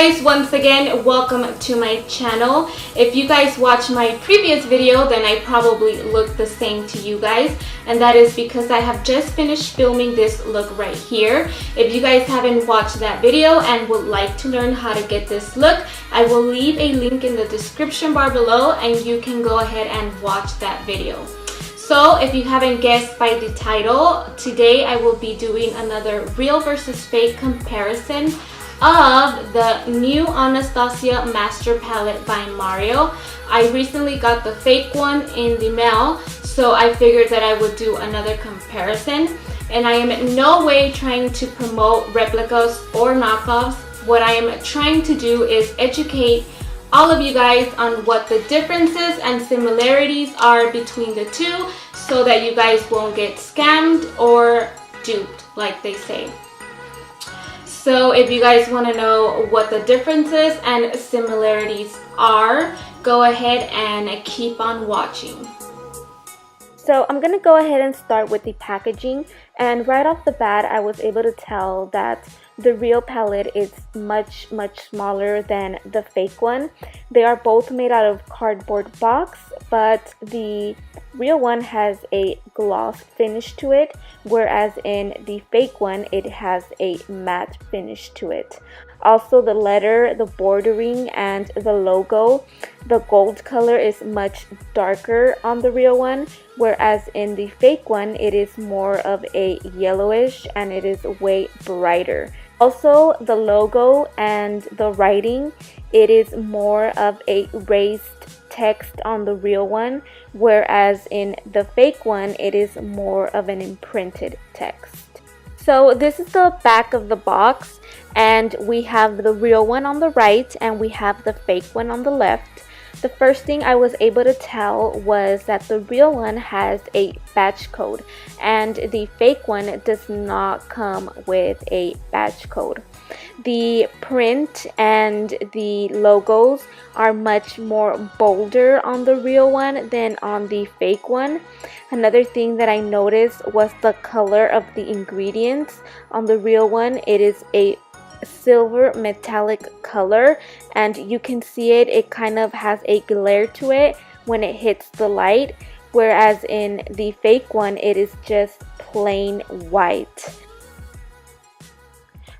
guys, once again, welcome to my channel. If you guys watched my previous video, then I probably look the same to you guys, and that is because I have just finished filming this look right here. If you guys haven't watched that video and would like to learn how to get this look, I will leave a link in the description bar below and you can go ahead and watch that video. So if you haven't guessed by the title, today I will be doing another real versus fake comparison of the new Anastasia Master Palette by Mario. I recently got the fake one in the mail, so I figured that I would do another comparison. And I am in no way trying to promote replicas or knockoffs. What I am trying to do is educate all of you guys on what the differences and similarities are between the two, so that you guys won't get scammed or duped, like they say. So if you guys want to know what the differences and similarities are, go ahead and keep on watching. So I'm going to go ahead and start with the packaging, and right off the bat I was able to tell that the real palette is much smaller than the fake one. They are both made out of cardboard box, but the real one has a gloss finish to it, whereas in the fake one it has a matte finish to it. Also, the letter, the bordering, and the logo, the gold color is much darker on the real one, whereas in the fake one it is more of a yellowish and it is way brighter. Also, the logo and the writing, it is more of a raised text on the real one, whereas in the fake one it is more of an imprinted text. So this is the back of the box, and we have the real one on the right and we have the fake one on the left. The first thing I was able to tell was that the real one has a batch code and the fake one does not come with a batch code. The print and the logos are much more bolder on the real one than on the fake one. Another thing that I noticed was the color of the ingredients. On the real one, it is a silver metallic color, and you can see it kind of has a glare to it when it hits the light, whereas in the fake one it is just plain white.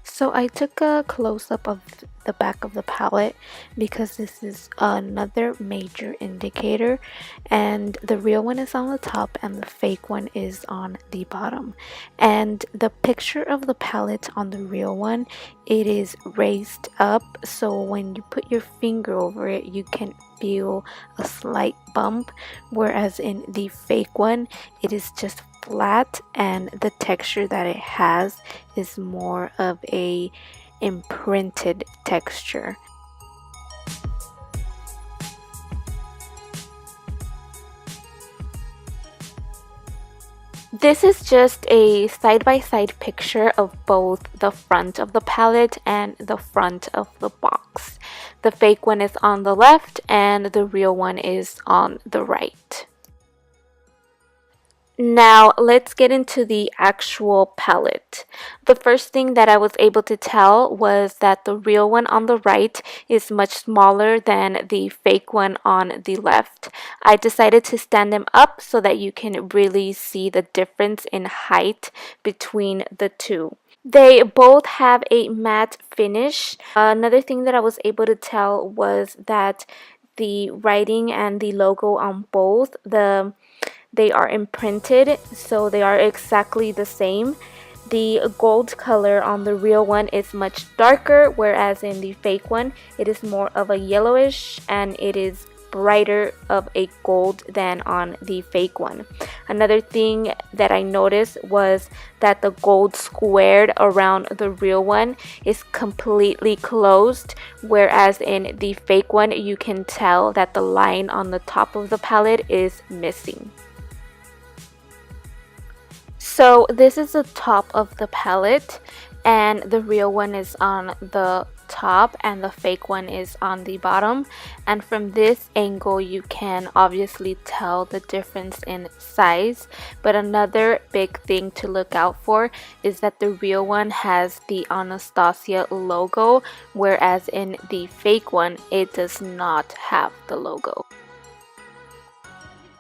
So I took a close-up of the back of the palette because this is another major indicator, and the real one is on the top and the fake one is on the bottom. And the picture of the palette on the real one, it is raised up, so when you put your finger over it you can feel a slight bump, whereas in the fake one it is just flat, and the texture that it has is more of a imprinted texture. This is just a side-by-side picture of both the front of the palette and the front of the box. The fake one is on the left and the real one is on the right. Now let's get into the actual palette. The first thing that I was able to tell was that the real one on the right is much smaller than the fake one on the left. I decided to stand them up so that you can really see the difference in height between the two. They both have a matte finish. Another thing that I was able to tell was that the writing and the logo on both, they are imprinted, so they are exactly the same. The gold color on the real one is much darker, whereas in the fake one it is more of a yellowish and it is brighter of a gold than on the fake one. Another thing that I noticed was that the gold squared around the real one is completely closed, whereas in the fake one you can tell that the line on the top of the palette is missing. So this is the top of the palette, and the real one is on the top and the fake one is on the bottom, and from this angle you can obviously tell the difference in size. But another big thing to look out for is that the real one has the Anastasia logo, whereas in the fake one it does not have the logo.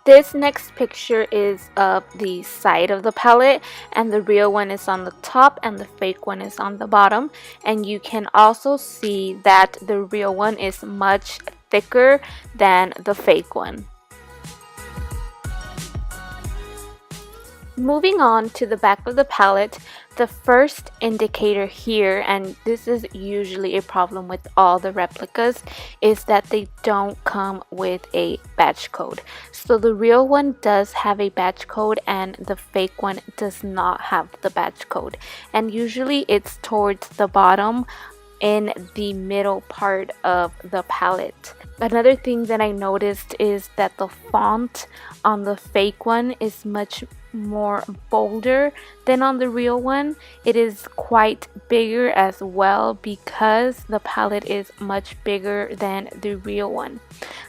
This next picture is of the side of the palette, and the real one is on the top and the fake one is on the bottom, and you can also see that the real one is much thicker than the fake one. Moving on to the back of the palette, the first indicator here, and this is usually a problem with all the replicas, is that they don't come with a batch code. So the real one does have a batch code and the fake one does not have the batch code. And usually it's towards the bottom in the middle part of the palette. Another thing that I noticed is that the font on the fake one is much more bolder than on the real one. It is quite bigger as well because the palette is much bigger than the real one.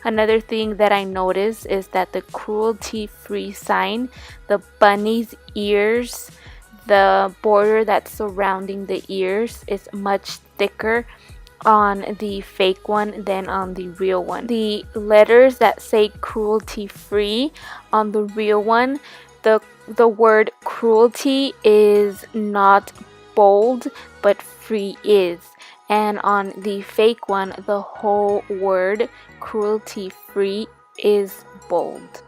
Another thing that I noticed is that the cruelty-free sign, the bunny's ears, the border that's surrounding the ears is much thicker on the fake one than on the real one. The letters that say cruelty free on the real one, the word cruelty is not bold, but free is. And on the fake one, the whole word cruelty free is bold.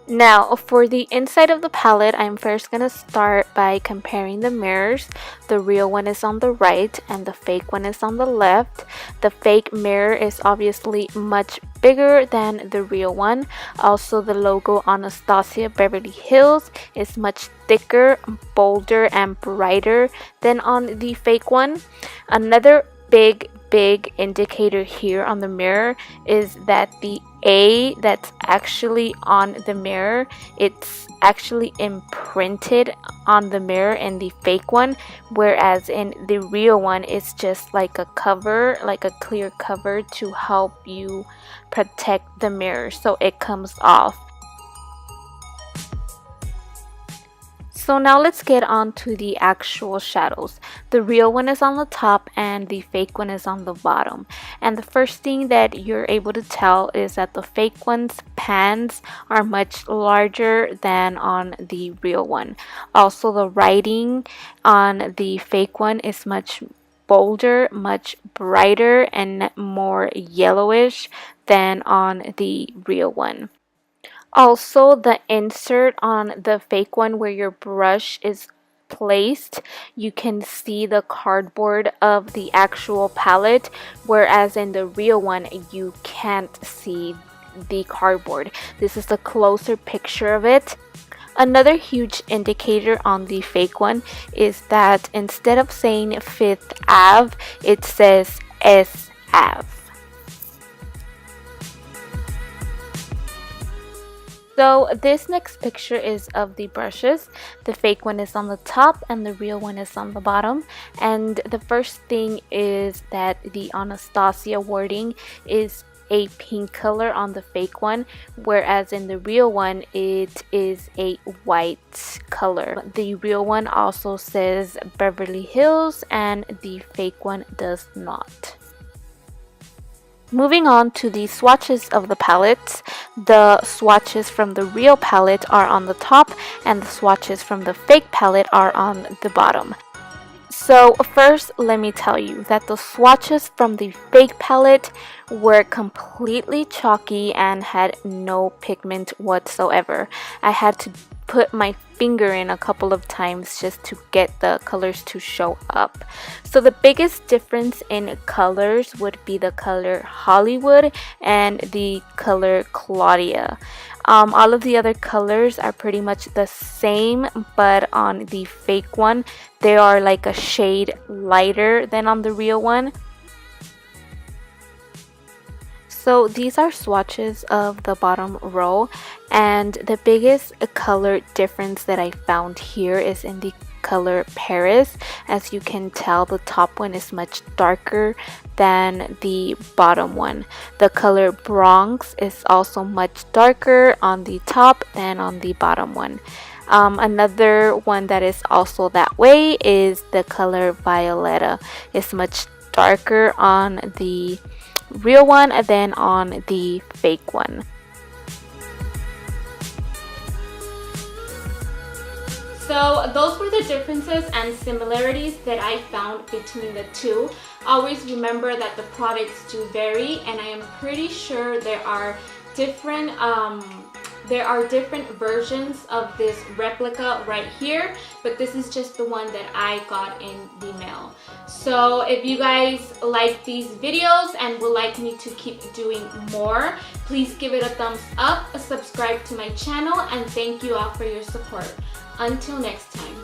Now, for the inside of the palette, I'm first going to start by comparing the mirrors. The real one is on the right and the fake one is on the left. The fake mirror is obviously much bigger than the real one. Also, the logo Anastasia Beverly Hills is much thicker, bolder, and brighter than on the fake one. Another big indicator here on the mirror is that the A that's actually on the mirror, it's actually imprinted on the mirror in the fake one, whereas in the real one it's just like a cover, like a clear cover to help you protect the mirror so it comes off. So now let's get on to the actual shadows. The real one is on the top and the fake one is on the bottom. And the first thing that you're able to tell is that the fake one's pans are much larger than on the real one. Also, the writing on the fake one is much bolder, much brighter, and more yellowish than on the real one. Also, the insert on the fake one where your brush is placed, you can see the cardboard of the actual palette, whereas in the real one you can't see the cardboard. This is a closer picture of it. Another huge indicator on the fake one is that instead of saying Fifth Ave, it says S Ave. So this next picture is of the brushes. The fake one is on the top and the real one is on the bottom. And the first thing is that the Anastasia wording is a pink color on the fake one, whereas in the real one it is a white color. The real one also says Beverly Hills and the fake one does not. Moving on to the swatches of the palettes, the swatches from the real palette are on the top and the swatches from the fake palette are on the bottom. So first, let me tell you that the swatches from the fake palette were completely chalky and had no pigment whatsoever. I had to put my finger in a couple of times just to get the colors to show up. So the biggest difference in colors would be the color Hollywood and the color Claudia. All of the other colors are pretty much the same, but on the fake one they are like a shade lighter than on the real one. So these are swatches of the bottom row, and the biggest color difference that I found here is in the color Paris. As you can tell, the top one is much darker than the bottom one. The color Bronx is also much darker on the top than on the bottom one. Another one that is also that way is the color Violetta. It's much darker on the real one than on the fake one. So those were the differences and similarities that I found between the two. Always remember that the products do vary, and I am pretty sure there are different versions of this replica right here, but this is just the one that I got in the mail. So if you guys like these videos and would like me to keep doing more, please give it a thumbs up, subscribe to my channel, and thank you all for your support. Until next time.